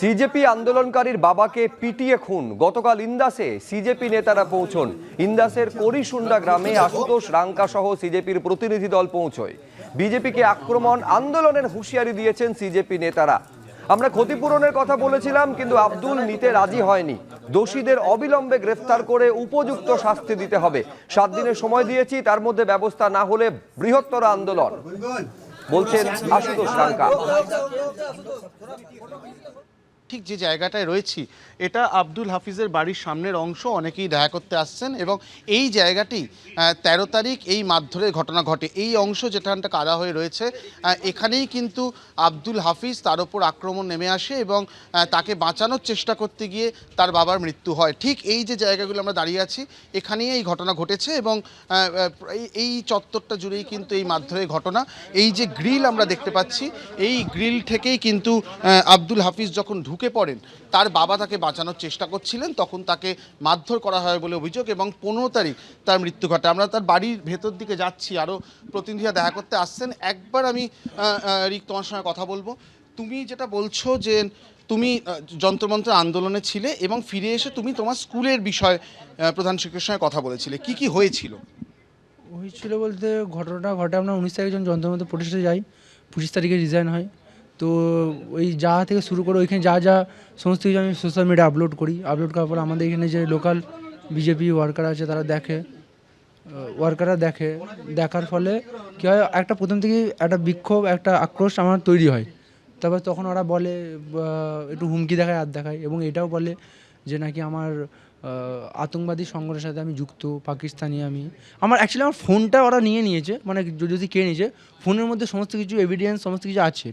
CJP আন্দোলনকারীর বাবাকে পিটিয়ে খুন। গতকাল ইন্দাসে সিজেপি নেতারা পৌঁছন। ইন্দাসের করিসুন্ডা গ্রামে আশুতোষ রাঙ্কা সহ সিজেপির প্রতিনিধি দল পৌঁছয়। বিজেপিকে আক্রমণ আন্দোলনের হুঁশিয়ারি দিয়েছেন সিজেপি নেতারা। আমরা ক্ষতিপূরণের কথা বলেছিলাম, কিন্তু আব্দুল নিতে রাজি হয়নি। দোষীদের অবিলম্বে গ্রেফতার করে উপযুক্ত শাস্তি দিতে হবে। 7 দিনের সময় দিয়েছি, তার মধ্যে ব্যবস্থা না হলে বৃহত্তর আন্দোলন, বলছেন আশুতোষ রাঙ্কা। ঠিক যে জায়গাটায় রয়েছি এটা আব্দুল হাফিজের বাড়ির সামনের অংশ। অনেকেই দেখা করতে আসছেন এবং এই জায়গাটি 13 তারিখ এই মারধরের ঘটনা ঘটে। এই অংশ যেখানটা কাদা হয়ে রয়েছে, এখানেই কিন্তু আব্দুল হাফিজ তার ওপর আক্রমণ নেমে আসে এবং তাকে বাঁচানোর চেষ্টা করতে গিয়ে তার বাবার মৃত্যু হয়। ঠিক এই যে জায়গাগুলো আমরা দাঁড়িয়ে আছি, এখানেই এই ঘটনা ঘটেছে এবং এই চত্বরটা জুড়েই কিন্তু এই মারধরের ঘটনা। এই যে গ্রিল আমরা দেখতে পাচ্ছি, এই গ্রিল থেকেই কিন্তু আব্দুল হাফিজ যখন ঢুকে পড়েন, তার বাবা তাকে বাঁচানোর চেষ্টা করছিলেন, তখন তাকে মারধর করা হয় বলে অভিযোগ এবং 15 তারিখ তার মৃত্যু ঘটে। আমরা তার বাড়ির ভেতর দিকে যাচ্ছি, আরও প্রতিনিধিরা দেখা করতে আসছেন। একবার আমি রিক তোমার সঙ্গে কথা বলবো। তুমি যেটা বলছো যে তুমি যন্ত্রমন্ত্র আন্দোলনে ছিলে এবং ফিরে এসে তুমি তোমার স্কুলের বিষয় প্রধান শিক্ষকের সঙ্গে কথা বলেছিলে, কি কি হয়েছিল? হয়েছিল বলতে ঘটনাটা ঘটে আমরা 19 তারিখে যখন যন্ত্রমন্ত্র প্রতিষ্ঠা যাই, 25 তারিখে রিজাইন হয়। তো ওই যা থেকে শুরু করে ওইখানে যা যা সমস্ত কিছু আমি সোশ্যাল মিডিয়া আপলোড করার পর আমাদের এখানে যে লোকাল বিজেপি ওয়ার্কার আছে তারা দেখার ফলে কী হয়, একটা প্রথম থেকেই একটা বিক্ষোভ, একটা আক্রোশ আমার তৈরি হয়। তারপর তখন ওরা বলে একটু হুমকি দেখায়, হাত দেখায় এবং এটাও বলে যে নাকি আমার আতঙ্কবাদী সংগঠনের সাথে আমি যুক্ত, পাকিস্তানি আমি। অ্যাকচুয়ালি আমার ফোনটা ওরা নিয়ে নিয়েছে, মানে যদি কে নিয়েছে, ফোনের মধ্যে সমস্ত কিছু এভিডেন্স সমস্ত কিছু আছে।